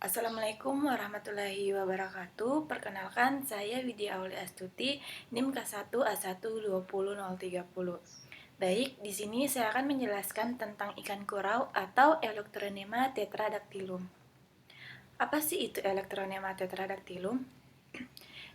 Assalamualaikum warahmatullahi wabarakatuh. Perkenalkan, saya Widya Auli Astuti, NIM K1A1200030. Baik, di sini saya akan menjelaskan tentang ikan kurau atau Eleutronema tetradactylum. Apa sih itu Eleutronema tetradactylum?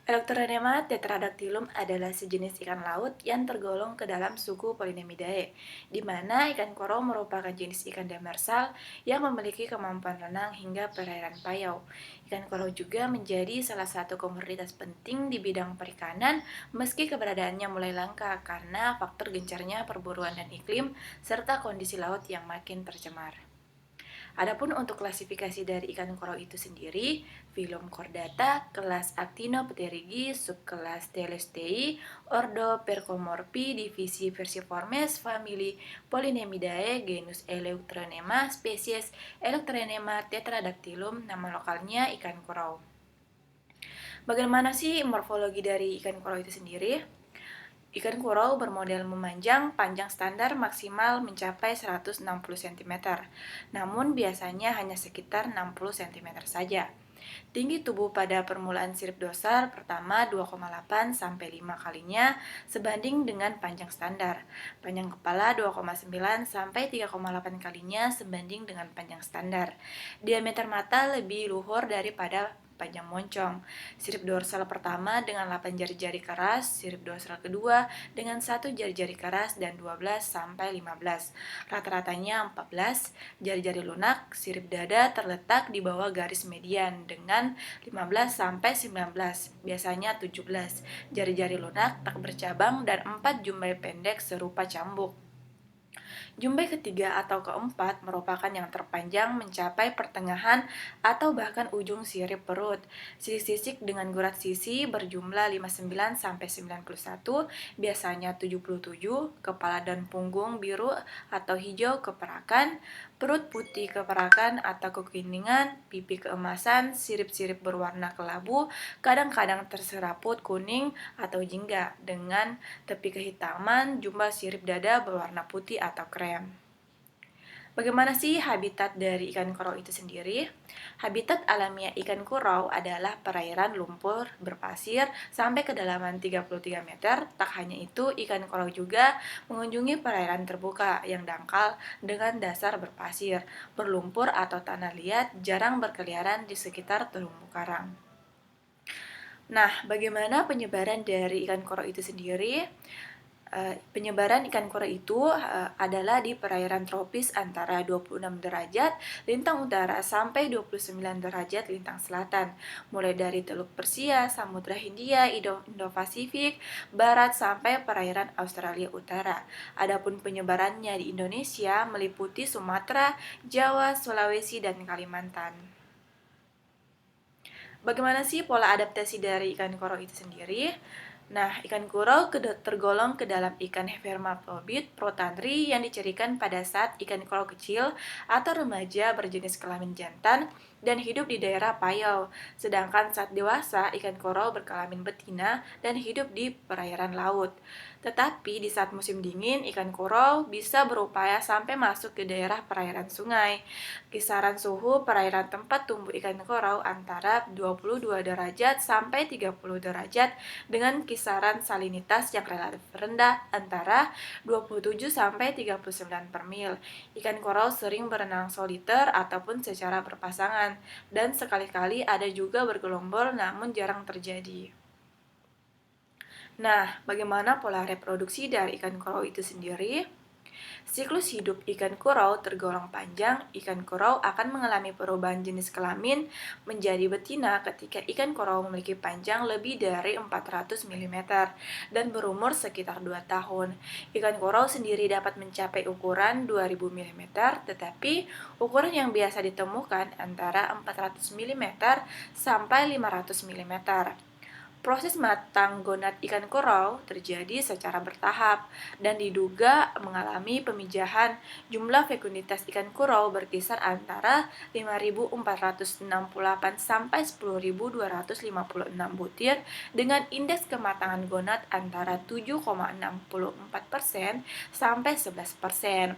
Eleutronema tetradactylum adalah sejenis ikan laut yang tergolong ke dalam suku Polynemidae, di mana ikan korau merupakan jenis ikan demersal yang memiliki kemampuan renang hingga perairan payau. Ikan korau juga menjadi salah satu komoditas penting di bidang perikanan, meski keberadaannya mulai langka karena faktor gencarnya perburuan dan iklim, serta kondisi laut yang makin tercemar. Adapun untuk klasifikasi dari ikan korau itu sendiri, filum Chordata, kelas Actinopterygii, subkelas Telestei, ordo Percomorphi, divisi Versiformes, famili Polynemidae, genus Eleutronema, spesies Eleutronema tetradactylum, nama lokalnya ikan korau. Bagaimana sih morfologi dari ikan korau itu sendiri? Ikan kurau bermodel memanjang, panjang standar maksimal mencapai 160 cm, namun biasanya hanya sekitar 60 cm saja. Tinggi tubuh pada permulaan sirip dorsal pertama 2,8 sampai 5 kalinya sebanding dengan panjang standar. Panjang kepala 2,9 sampai 3,8 kalinya sebanding dengan panjang standar. Diameter mata lebih luhur daripada panjang moncong. Sirip dorsal pertama dengan 8 jari-jari keras, sirip dorsal kedua dengan 1 jari-jari keras dan 12 sampai 15. Rata-ratanya 14. Jari-jari lunak, sirip dada terletak di bawah garis median dengan 15 sampai 19, biasanya 17. Jari-jari lunak tak bercabang dan 4 jumbai pendek serupa cambuk. Jumbai ketiga atau keempat merupakan yang terpanjang mencapai pertengahan atau bahkan ujung sirip perut. Sisik-sisik dengan gurat sisi berjumlah 59 sampai 91, biasanya 77, kepala dan punggung biru atau hijau keperakan, perut putih keperakan atau kekuningan, pipi keemasan, sirip-sirip berwarna kelabu, kadang-kadang terseraput kuning atau jingga dengan tepi kehitaman, jumlah sirip dada berwarna putih atau krem. Bagaimana sih habitat dari ikan korau itu sendiri? Habitat alamiah ikan korau adalah perairan lumpur berpasir sampai kedalaman 33 meter. Tak hanya itu, ikan korau juga mengunjungi perairan terbuka yang dangkal dengan dasar berpasir, berlumpur atau tanah liat, jarang berkeliaran di sekitar terumbu karang. Nah, bagaimana penyebaran dari ikan korau itu sendiri? Penyebaran ikan kora itu adalah di perairan tropis antara 26 derajat lintang utara sampai 29 derajat lintang selatan, mulai dari Teluk Persia, Samudra Hindia, Indo-Pasifik, Barat sampai perairan Australia Utara. Adapun penyebarannya di Indonesia meliputi Sumatera, Jawa, Sulawesi, dan Kalimantan. Bagaimana sih pola adaptasi dari ikan korau itu sendiri? Nah, ikan kurau tergolong ke dalam ikan hermafrodit protandri yang dicirikan pada saat ikan kurau kecil atau remaja berjenis kelamin jantan dan hidup di daerah payau. Sedangkan saat dewasa, ikan kurau berkelamin betina dan hidup di perairan laut. Tetapi di saat musim dingin, ikan kurau bisa berupaya sampai masuk ke daerah perairan sungai. Kisaran suhu perairan tempat tumbuh ikan kurau antara 22 derajat sampai 30 derajat dengan kisaran salinitas yang relatif rendah antara 27 sampai 39 per mil. Ikan korau sering berenang soliter ataupun secara berpasangan, dan sekali-kali ada juga bergelombol namun jarang terjadi. Nah, bagaimana pola reproduksi dari ikan korau itu sendiri? Siklus hidup ikan kurau tergolong panjang. Ikan kurau akan mengalami perubahan jenis kelamin menjadi betina ketika ikan kurau memiliki panjang lebih dari 400 mm dan berumur sekitar 2 tahun. Ikan kurau sendiri dapat mencapai ukuran 2000 mm, tetapi ukuran yang biasa ditemukan antara 400 mm sampai 500 mm. Proses matang gonad ikan korau terjadi secara bertahap dan diduga mengalami pemijahan. Jumlah fekunditas ikan korau berkisar antara 5.468 sampai 10.256 butir dengan indeks kematangan gonad antara 7,64% sampai 11%.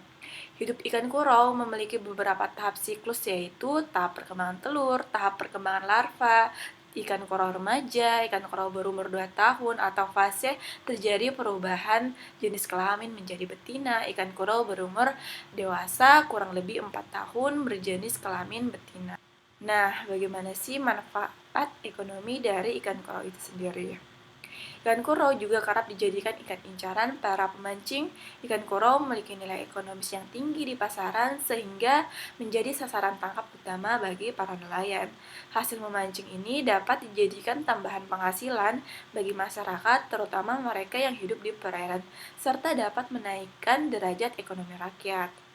Hidup ikan kurau memiliki beberapa tahap siklus, yaitu tahap perkembangan telur, tahap perkembangan larva, ikan kurau remaja, ikan kurau berumur 2 tahun, atau fase terjadi perubahan jenis kelamin menjadi betina, ikan kurau berumur dewasa kurang lebih 4 tahun berjenis kelamin betina. Nah, bagaimana sih manfaat ekonomi dari ikan kurau itu sendiri? Ikan kurau juga kerap dijadikan ikan incaran para pemancing. Ikan kurau memiliki nilai ekonomis yang tinggi di pasaran sehingga menjadi sasaran tangkap utama bagi para nelayan. Hasil memancing ini dapat dijadikan tambahan penghasilan bagi masyarakat, terutama mereka yang hidup di perairan, serta dapat menaikkan derajat ekonomi rakyat.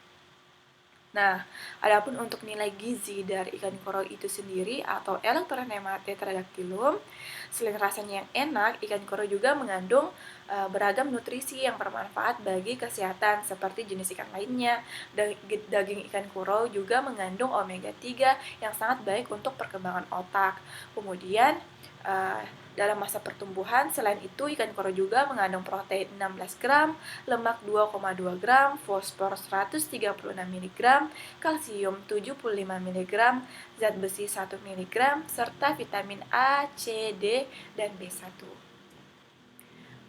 Nah, adapun untuk nilai gizi dari ikan koro itu sendiri atau Electronema tetradactylum, selain rasanya yang enak, ikan koro juga mengandung beragam nutrisi yang bermanfaat bagi kesehatan seperti jenis ikan lainnya. Daging ikan koro juga mengandung omega 3 yang sangat baik untuk perkembangan otak. Kemudian dalam masa pertumbuhan, selain itu ikan koro juga mengandung protein 16 gram, lemak 2,2 gram, fosfor 136 mg, kalsium 75 mg, zat besi 1 mg, serta vitamin A, C, D, dan B1.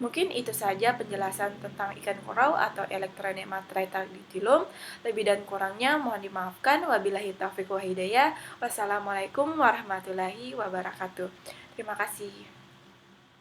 Mungkin itu saja penjelasan tentang ikan korau atau Electronema tetradactylum. Lebih dan kurangnya mohon dimaafkan. Wabillahi taufiq wa hidayah. Wassalamualaikum warahmatullahi wabarakatuh. Terima kasih.